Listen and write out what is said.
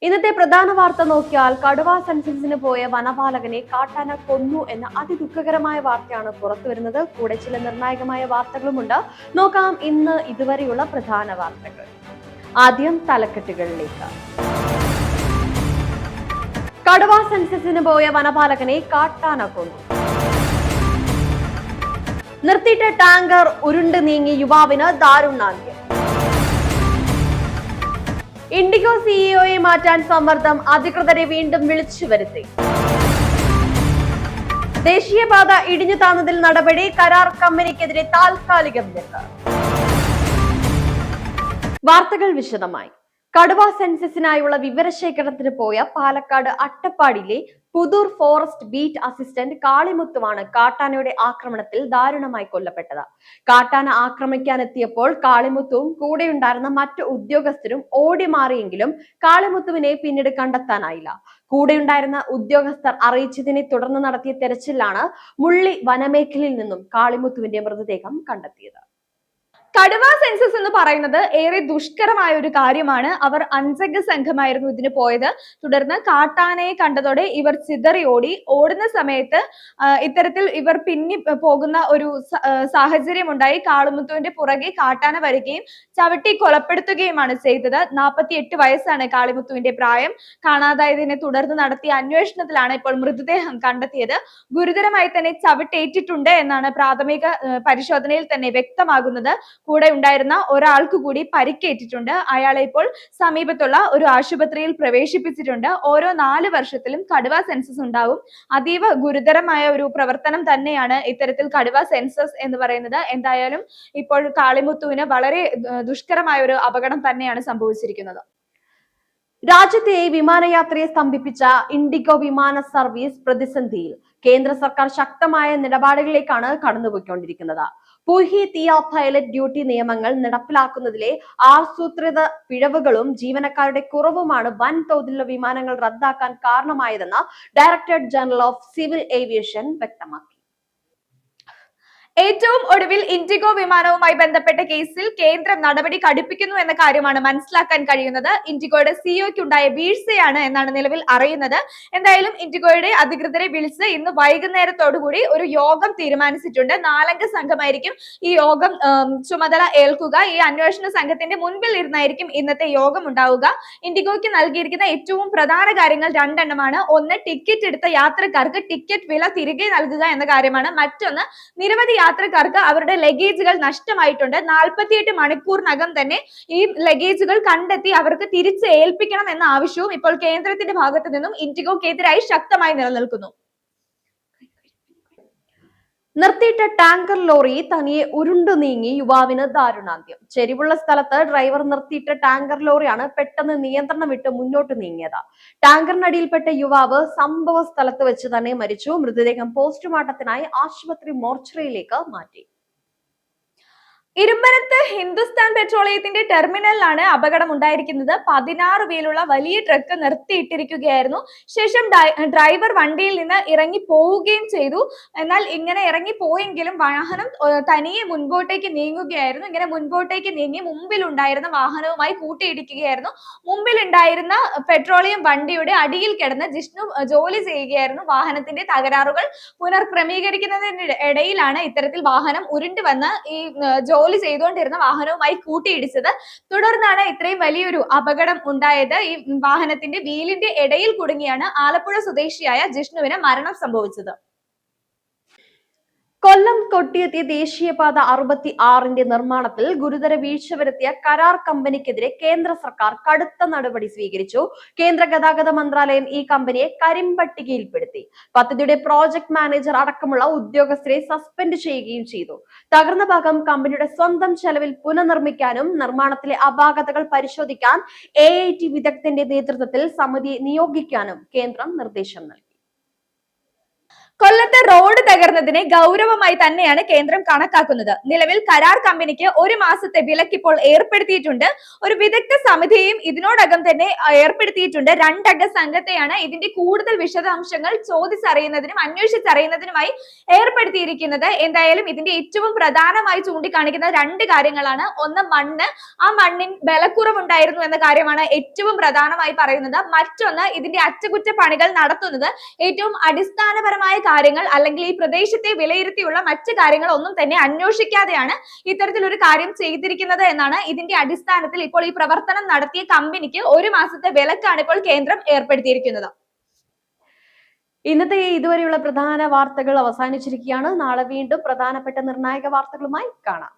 ഇന്നത്തെ പ്രധാന വാർത്ത നോക്കിയാൽ കടുവ സെൻസസിന് പോയ വനപാലകനെ കാട്ടാന കൊന്നു എന്ന അതിദുഃഖകരമായ വാർത്തയാണ് പുറത്തുവരുന്നത്. കൂടെ ചില നിർണായകമായ വാർത്തകളുമുണ്ട്. നോക്കാം ഇന്ന് ഇതുവരെയുള്ള പ്രധാന വാർത്തകൾ. ആദ്യം തലക്കെട്ടുകളിലേക്ക്. കടുവ സെൻസസിന് പോയ വനപാലകനെ കാട്ടാന കൊന്നു. നിർത്തിയിട്ട ടാങ്കർ ഉരുണ്ട് നീങ്ങി യുവാവിന് ദാരുണാന്ത്യം. ഇൻഡിഗോ സിഇഒയെ മാറ്റാൻ സമ്മർദ്ദം, അധികൃതരെ വീണ്ടും വിളിച്ചു വരുത്തി. ദേശീയപാത ഇടിഞ്ഞു താന്നതിൽ നടപടി, കരാർ കമ്പനിക്കെതിരെ താൽക്കാലിക വിലക്ക്. വാർത്തകൾ വിശദമായി. കടുവ സെൻസസിനായുള്ള വിവരശേഖരണത്തിന് പോയ പാലക്കാട് അട്ടപ്പാടിയിലെ പുതൂർ ഫോറസ്റ്റ് ബീറ്റ് അസിസ്റ്റന്റ് കാളിമുത്തുവാണ് കാട്ടാനയുടെ ആക്രമണത്തിൽ ദാരുണമായി കൊല്ലപ്പെട്ടത്. കാട്ടാന ആക്രമിക്കാനെത്തിയപ്പോൾ കാളിമുത്തുവും കൂടെയുണ്ടായിരുന്ന മറ്റു ഉദ്യോഗസ്ഥരും ഓടി മാറിയെങ്കിലും കാളിമുത്തുവിനെ പിന്നീട് കണ്ടെത്താനായില്ല. കൂടെയുണ്ടായിരുന്ന ഉദ്യോഗസ്ഥർ അറിയിച്ചതിനെ തുടർന്ന് നടത്തിയ തെരച്ചിലാണ് മുള്ളി വനമേഖലയിൽ നിന്നും കാളിമുത്തുവിന്റെ മൃതദേഹം കണ്ടെത്തിയത്. കടുവ സെൻസസ് എന്ന് പറയുന്നത് ഏറെ ദുഷ്കരമായ ഒരു കാര്യമാണ്. അവർ 5 സംഘമായിരുന്നു ഇതിന് പോയത്. തുടർന്ന് കാട്ടാനയെ കണ്ടതോടെ ഇവർ ചിതറി ഓടുന്ന സമയത്ത് ഇത്തരത്തിൽ ഇവർ പിന്നി പോകുന്ന ഒരു സാഹചര്യം ഉണ്ടായി. കാളിമുത്തുവിന്റെ പുറകെ കാട്ടാന വരികയും ചവിട്ടി കൊലപ്പെടുത്തുകയുമാണ് ചെയ്തത്. 48 വയസ്സാണ് കാളിമുത്തുവിന്റെ പ്രായം. കാണാതായതിനെ തുടർന്ന് നടത്തിയ അന്വേഷണത്തിലാണ് ഇപ്പോൾ മൃതദേഹം കണ്ടെത്തിയത്. ഗുരുതരമായി തന്നെ ചവിട്ടേറ്റിട്ടുണ്ട് എന്നാണ് പ്രാഥമിക പരിശോധനയിൽ തന്നെ വ്യക്തമാകുന്നത്. കൂടെ ഉണ്ടായിരുന്ന ഒരാൾക്ക് കൂടി പരിക്കേറ്റിട്ടുണ്ട്. അയാളെ ഇപ്പോൾ സമീപത്തുള്ള ഒരു ആശുപത്രിയിൽ പ്രവേശിപ്പിച്ചിട്ടുണ്ട്. ഓരോ 4 വർഷത്തിലും കടുവ സെൻസസ് ഉണ്ടാവും. അതീവ ഗുരുതരമായ ഒരു പ്രവർത്തനം തന്നെയാണ് ഇത്തരത്തിൽ കടുവ സെൻസസ് എന്ന് പറയുന്നത്. എന്തായാലും ഇപ്പോൾ കാളിമുത്തുവിന് വളരെ ദുഷ്കരമായ ഒരു അപകടം തന്നെയാണ് സംഭവിച്ചിരിക്കുന്നത്. രാജ്യത്തെ വിമാനയാത്രയെ സ്തംഭിപ്പിച്ച ഇൻഡിഗോ വിമാന സർവീസ് പ്രതിസന്ധിയിൽ കേന്ദ്ര സർക്കാർ ശക്തമായ നിലപാടുകളിലേക്കാണ് കടന്നുപോയിക്കൊണ്ടിരിക്കുന്നത്. പുഹി തിയ പൈലറ്റ് ഡ്യൂട്ടി നിയമങ്ങൾ നടപ്പിലാക്കുന്നതിലെ ആസൂത്രിത പിഴവുകളും ജീവനക്കാരുടെ കുറവുമാണ് വൻതോതിലുള്ള വിമാനങ്ങൾ റദ്ദാക്കാൻ കാരണമായതെന്ന് directorate general of civil aviation വ്യക്തമാക്കി. ഏറ്റവും ഒടുവിൽ ഇൻഡിഗോ വിമാനവുമായി ബന്ധപ്പെട്ട കേസിൽ കേന്ദ്രം നടപടി കടുപ്പിക്കുന്നു എന്ന കാര്യമാണ് മനസ്സിലാക്കാൻ കഴിയുന്നത്. ഇൻഡിഗോയുടെ സിഇഒയ്ക്കുണ്ടായ വീഴ്ചയാണ് എന്നാണ് നിലവിൽ അറിയുന്നത്. എന്തായാലും ഇൻഡിഗോയുടെ അധികൃതരെ വിളിച്ച് ഇന്ന് വൈകുന്നേരത്തോടുകൂടി ഒരു യോഗം തീരുമാനിച്ചിട്ടുണ്ട്. 4 അംഗ സംഘമായിരിക്കും ഈ യോഗം ചുമതല ഏൽക്കുക. ഈ അന്വേഷണ സംഘത്തിന്റെ മുൻപിൽ ഇരുന്നായിരിക്കും ഇന്നത്തെ യോഗം ഉണ്ടാവുക. ഇൻഡിഗോയ്ക്ക് നൽകിയിരിക്കുന്ന ഏറ്റവും പ്രധാന കാര്യങ്ങൾ 2 എണ്ണമാണ്. ഒന്ന്, ടിക്കറ്റ് എടുത്ത യാത്രക്കാർക്ക് ടിക്കറ്റ് വില തിരികെ നൽകുക എന്ന കാര്യമാണ്. മറ്റൊന്ന്, നിരവധി യാത്രക്കാർക്ക് അവരുടെ ലഗേജുകൾ നഷ്ടമായിട്ടുണ്ട്. 48 മണിക്കൂറിനകം തന്നെ ഈ ലഗേജുകൾ കണ്ടെത്തി അവർക്ക് തിരിച്ച് ഏൽപ്പിക്കണം എന്ന ആവശ്യവും ഇപ്പോൾ കേന്ദ്രത്തിന്റെ ഭാഗത്ത് നിന്നും ഇൻഡിഗോക്കെതിരായി ശക്തമായി നിലനിൽക്കുന്നു. നിർത്തിയിട്ട ടാങ്കർ ലോറി തനിയെ ഉരുണ്ടു നീങ്ങി യുവാവിന് ദാരുണാന്ത്യം. ചെരിവുള്ള സ്ഥലത്ത് ഡ്രൈവർ നിർത്തിയിട്ട ടാങ്കർ ലോറിയാണ് പെട്ടെന്ന് നിയന്ത്രണം വിട്ട് മുന്നോട്ട് നീങ്ങിയത്. ടാങ്കറിനടിയിൽപ്പെട്ട യുവാവ് സംഭവ സ്ഥലത്ത് വെച്ച് തന്നെ മരിച്ചു. മൃതദേഹം പോസ്റ്റ്മോർട്ടത്തിനായി ആശുപത്രി മോർച്ചറിയിലേക്ക് മാറ്റി. ഇരുമ്പനത്ത് ഹിന്ദുസ്ഥാൻ പെട്രോളിയത്തിന്റെ ടെർമിനലിലാണ് അപകടം ഉണ്ടായിരിക്കുന്നത്. 16 വീലുള്ള വലിയ ട്രക്ക് നിർത്തിയിട്ടിരിക്കുകയായിരുന്നു. ശേഷം ഡ്രൈവർ വണ്ടിയിൽ നിന്ന് ഇറങ്ങി പോവുകയും ചെയ്തു. എന്നാൽ ഇങ്ങനെ ഇറങ്ങി പോയെങ്കിലും വാഹനം തനിയെ മുൻപോട്ടേക്ക് നീങ്ങുകയായിരുന്നു. ഇങ്ങനെ മുൻപോട്ടേക്ക് നീങ്ങി മുമ്പിലുണ്ടായിരുന്ന വാഹനവുമായി കൂട്ടിയിടിക്കുകയായിരുന്നു. മുമ്പിലുണ്ടായിരുന്ന പെട്രോളിയം വണ്ടിയുടെ അടിയിൽ കിടന്ന് ജിഷ്ണു ജോലി ചെയ്യുകയായിരുന്നു. വാഹനത്തിന്റെ തകരാറുകൾ പുനർക്രമീകരിക്കുന്നതിനിടയിലാണ് ഇത്തരത്തിൽ വാഹനം ഉരുണ്ടു വന്ന് ഈ ജോലി ചെയ്തുകൊണ്ടിരുന്ന വാഹനവുമായി കൂട്ടിയിടിച്ചത്. തുടർന്നാണ് ഇത്രയും വലിയൊരു അപകടം ഉണ്ടായത്. ഈ വാഹനത്തിന്റെ വീലിന്റെ ഇടയിൽ കുടുങ്ങിയാണ് ആലപ്പുഴ സ്വദേശിയായ ജിഷ്ണുവിന് മരണം സംഭവിച്ചത്. കൊല്ലം കൊട്ടിയത്തെ ദേശീയപാത 66ന്റെ നിർമ്മാണത്തിൽ ഗുരുതര വീഴ്ച വരുത്തിയ കരാർ കമ്പനിക്കെതിരെ കേന്ദ്ര സർക്കാർ കടുത്ത നടപടി സ്വീകരിച്ചു. കേന്ദ്ര ഗതാഗത മന്ത്രാലയം ഈ കമ്പനിയെ കരിമ്പട്ടികയിൽപ്പെടുത്തി. പദ്ധതിയുടെ പ്രോജക്ട് മാനേജർ അടക്കമുള്ള ഉദ്യോഗസ്ഥരെ സസ്പെൻഡ് ചെയ്യുകയും ചെയ്തു. തകർന്ന ഭാഗം കമ്പനിയുടെ സ്വന്തം ചെലവിൽ പുനർനിർമ്മിക്കാനും നിർമ്മാണത്തിലെ അപാകതകൾ പരിശോധിക്കാൻ AIT വിദഗ്ധന്റെ നേതൃത്വത്തിൽ സമിതിയെ നിയോഗിക്കാനും കേന്ദ്രം നിർദ്ദേശം നൽകി. കൊല്ലത്തെ റോഡ് തകർന്നതിനെ ഗൗരവമായി തന്നെയാണ് കേന്ദ്രം കണക്കാക്കുന്നത്. നിലവിൽ കരാർ കമ്പനിക്ക് 1 മാസത്തെ വിലക്ക് ഇപ്പോൾ ഏർപ്പെടുത്തിയിട്ടുണ്ട്. ഒരു വിദഗ്ധ സമിതിയെയും ഇതിനോടകം തന്നെ ഏർപ്പെടുത്തിയിട്ടുണ്ട്. 2 അംഗ സംഘത്തെയാണ് ഇതിന്റെ കൂടുതൽ വിശദാംശങ്ങൾ ചോദിച്ചറിയുന്നതിനും അന്വേഷിച്ചറിയുന്നതിനുമായി ഏർപ്പെടുത്തിയിരിക്കുന്നത്. എന്തായാലും ഇതിന്റെ ഏറ്റവും പ്രധാനമായി ചൂണ്ടിക്കാണിക്കുന്ന 2 കാര്യങ്ങളാണ്. ഒന്ന്, മണ്ണ്. ആ മണ്ണിൻ ബലക്കുറവുണ്ടായിരുന്നു എന്ന കാര്യമാണ് ഏറ്റവും പ്രധാനമായി പറയുന്നത്. മറ്റൊന്ന്, ഇതിന്റെ അറ്റകുറ്റപ്പണികൾ നടത്തുന്നത് ഏറ്റവും അടിസ്ഥാനപരമായ കാര്യങ്ങൾ അല്ലെങ്കിൽ ഈ പ്രദേശത്തെ വിലയിരുത്തിയുള്ള മറ്റു കാര്യങ്ങൾ ഒന്നും തന്നെ അന്വേഷിക്കാതെയാണ് ഇത്തരത്തിലൊരു കാര്യം ചെയ്തിരിക്കുന്നത് എന്നാണ്. ഇതിന്റെ അടിസ്ഥാനത്തിൽ ഇപ്പോൾ ഈ പ്രവർത്തനം നടത്തിയ കമ്പനിക്ക് 1 മാസത്തെ വിലക്കാണ് ഇപ്പോൾ കേന്ദ്രം ഏർപ്പെടുത്തിയിരിക്കുന്നത്. ഇന്നത്തെ ഇതുവരെയുള്ള പ്രധാന വാർത്തകൾ അവസാനിച്ചിരിക്കുകയാണ്. നാളെ വീണ്ടും പ്രധാനപ്പെട്ട നിർണായക വാർത്തകളുമായി കാണാം.